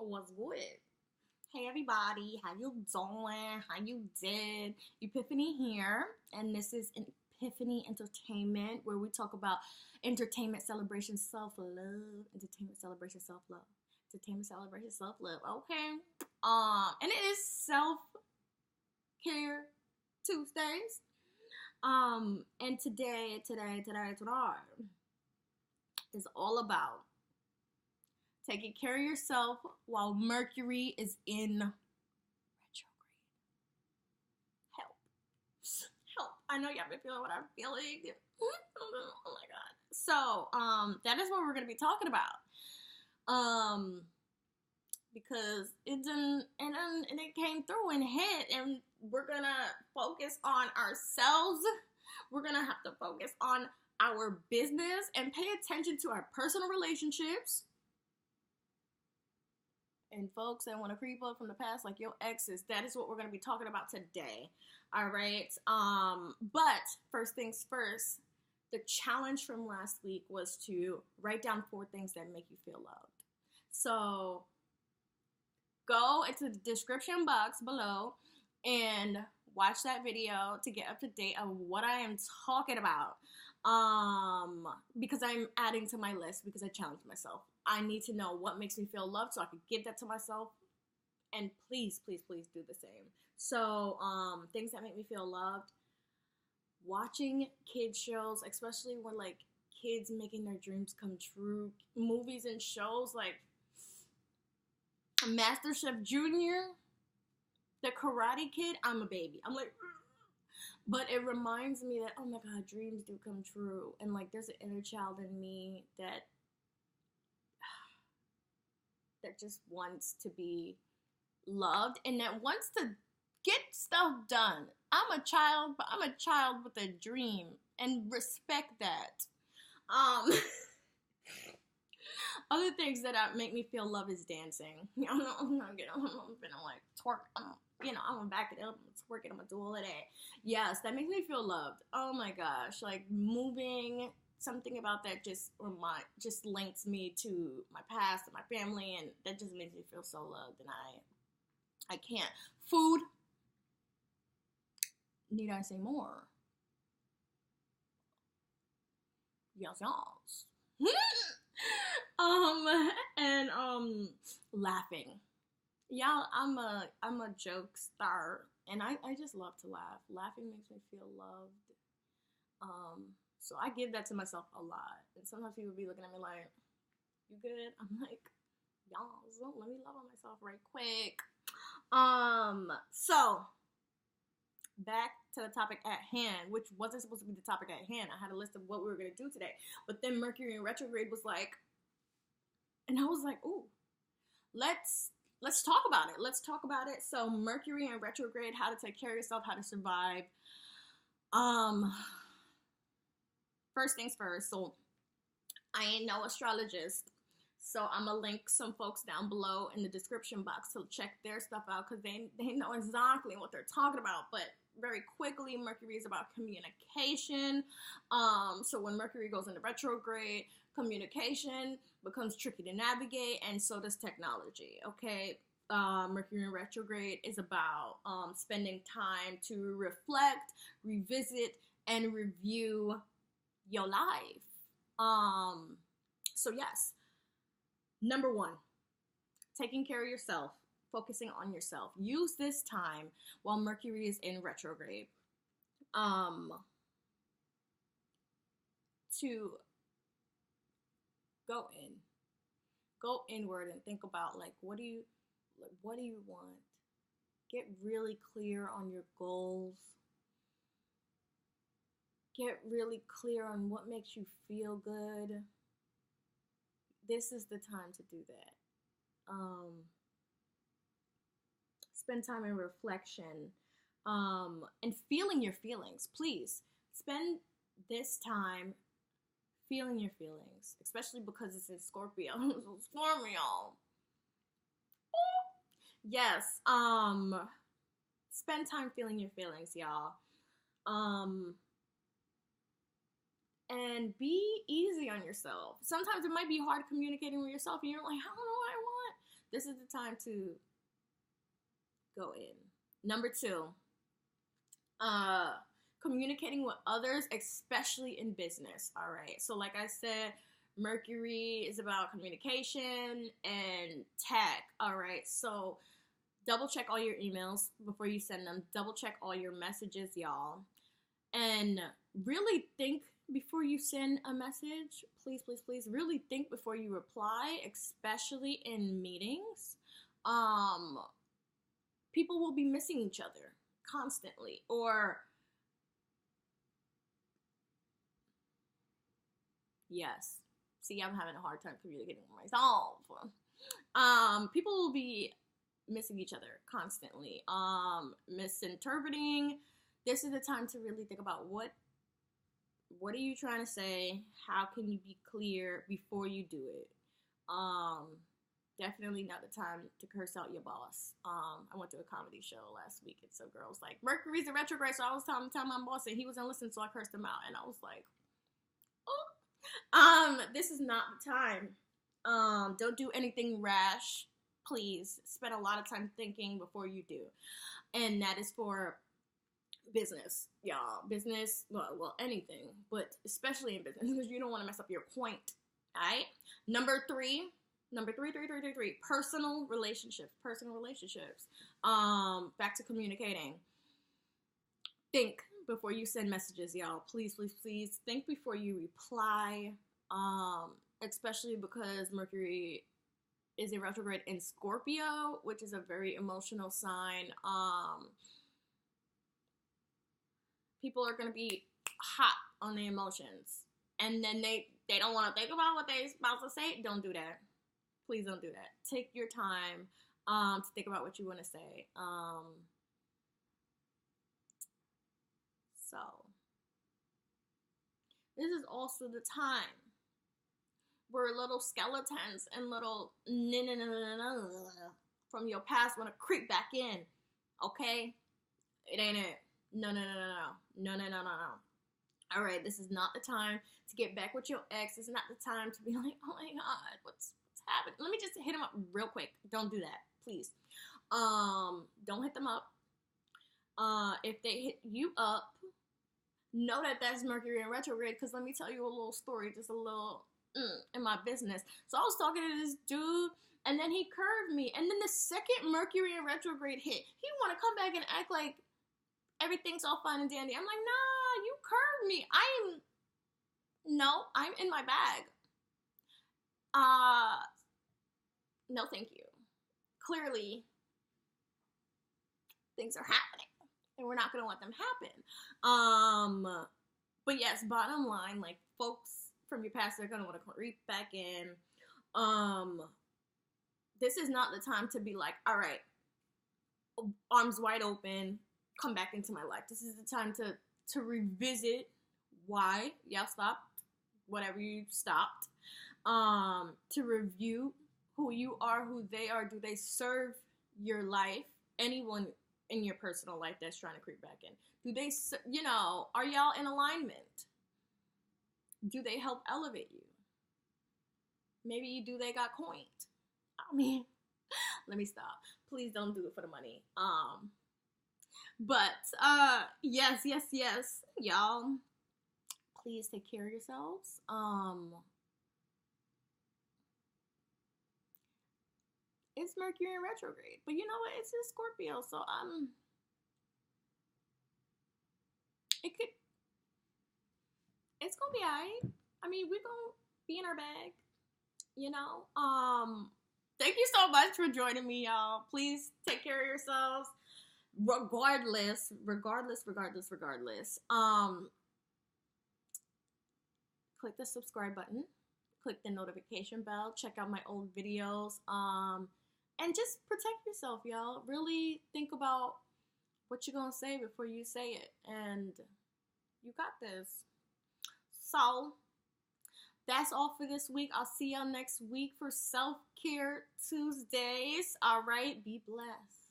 What's good? Hey everybody, how you doing? How you did? Epiphany here, and this is an Epiphany Entertainment where we talk about entertainment, celebration, self-love, entertainment, celebration, self-love, entertainment, celebration, self-love. Okay. And it is self-care Tuesdays. And today is all about taking care of yourself while Mercury is in retrograde. Help. Help. I know y'all been feeling what I'm feeling. Oh my god. So, that is what we're gonna be talking about. Because it came through and hit, and we're gonna focus on ourselves. We're gonna have to focus on our business and pay attention to our personal relationships. And folks that want to creep up from the past like your exes, that is what we're going to be talking about today. All right. But first things first, the challenge from last week was to write down 4 things that make you feel loved. So go into the description box below and watch that video to get up to date on what I am talking about. Because I'm adding to my list because I challenged myself. I need to know what makes me feel loved so I can give that to myself. And please, please, please do the same. So, things that make me feel loved. Watching kids shows, especially when like kids making their dreams come true. Movies and shows like MasterChef Junior, The Karate Kid. I'm a baby. I'm like, but it reminds me that, oh my god, dreams do come true. And like there's an inner child in me that just wants to be loved and that wants to get stuff done. I'm a child, but I'm a child with a dream, and respect that. Other things that make me feel love is dancing. I'm gonna like twerk. I'm gonna back it up. I'm twerking. I'm gonna do all of that. Yes, that makes me feel loved. Oh my gosh, like moving. Something about that just links me to my past and my family, and that just makes me feel so loved. And I can't. Food. Need I say more? Yes. And laughing. Y'all, I'm a joke star, and I just love to laugh. Laughing makes me feel loved. So I give that to myself a lot. And sometimes people be looking at me like, you good? I'm like, y'all, so let me love on myself right quick. So back to the topic at hand, which wasn't supposed to be the topic at hand. I had a list of what we were going to do today. But then Mercury in retrograde was like, and I was like, ooh, let's talk about it. Let's talk about it. So Mercury in retrograde, how to take care of yourself, how to survive. First things first, so I ain't no astrologist, so I'm going to link some folks down below in the description box to check their stuff out, because they know exactly what they're talking about. But very quickly, Mercury is about communication. So when Mercury goes into retrograde, communication becomes tricky to navigate, and so does technology, okay? Mercury in retrograde is about spending time to reflect, revisit, and review your life. So yes, number 1, taking care of yourself, focusing on yourself. Use this time while Mercury is in retrograde to go inward and think about like what do you want? Get really clear on your goals. Get really clear on what makes you feel good. This is the time to do that. Spend time in reflection and feeling your feelings. Please spend this time feeling your feelings, especially because it's in Scorpio. Scorpio. Yes. Spend time feeling your feelings, y'all. And be easy on yourself. Sometimes it might be hard communicating with yourself, and you're like, I don't know what I want. This is the time to go in. Number 2, communicating with others, especially in business. All right. So like I said, Mercury is about communication and tech. All right. So double check all your emails before you send them. Double check all your messages, y'all. And really think before you send a message. Please, please, please really think before you reply, especially in meetings. People will be missing each other constantly, or yes. See, I'm having a hard time communicating with myself. People will be missing each other constantly, misinterpreting. This is the time to really think about what are you trying to say? How can you be clear before you do it? Definitely not the time to curse out your boss. I went to a comedy show last week, and some girl was like, Mercury's in retrograde, so I was telling my boss, and he wasn't listening, so I cursed him out, and I was like, oh. This is not the time. Don't do anything rash. Please spend a lot of time thinking before you do. And that is for business, y'all. Business, well, anything, but especially in business, because you don't want to mess up your point. All right. Number three, personal relationships. Back to communicating. Think before you send messages, y'all. Please, please, please think before you reply. Especially because Mercury is in retrograde in Scorpio, which is a very emotional sign. People are going to be hot on the emotions, and then they don't want to think about what they're about to say. Don't do that. Please don't do that. Take your time to think about what you want to say. So this is also the time where little skeletons and little from your past want to creep back in. Okay? It ain't it. No. All right, this is not the time to get back with your ex. It's not the time to be like, oh my God, what's happening? Let me just hit him up real quick. Don't do that, please. Don't hit them up. If they hit you up, know that that's Mercury in retrograde, because let me tell you a little story, just a little in my business. So I was talking to this dude, and then he curved me, and then the second Mercury in retrograde hit, he want to come back and act like everything's all fine and dandy. I'm like, nah, you curved me. I'm in my bag. No thank you. Clearly, things are happening, and we're not going to let them happen. But yes, bottom line, like, folks from your past are going to want to creep back in. This is not the time to be like, all right, arms wide open, come back into my life. This is the time to revisit why y'all stopped, whatever you stopped, to review who you are, who they are. Do they serve your life? Anyone in your personal life that's trying to creep back in, do they, are y'all in alignment? Do they help elevate you? Maybe you do, they got coined. I mean, let me stop. Please don't do it for the money. But yes, y'all. Please take care of yourselves. It's Mercury in retrograde, but you know what? It's in Scorpio, so it's gonna be alright. I mean, we're gonna be in our bag, Thank you so much for joining me, y'all. Please take care of yourselves. Regardless. Click the subscribe button. Click the notification bell. Check out my old videos. And just protect yourself, y'all. Really think about what you're gonna say before you say it. And you got this. So, that's all for this week. I'll see y'all next week for Self-Care Tuesdays. All right, be blessed.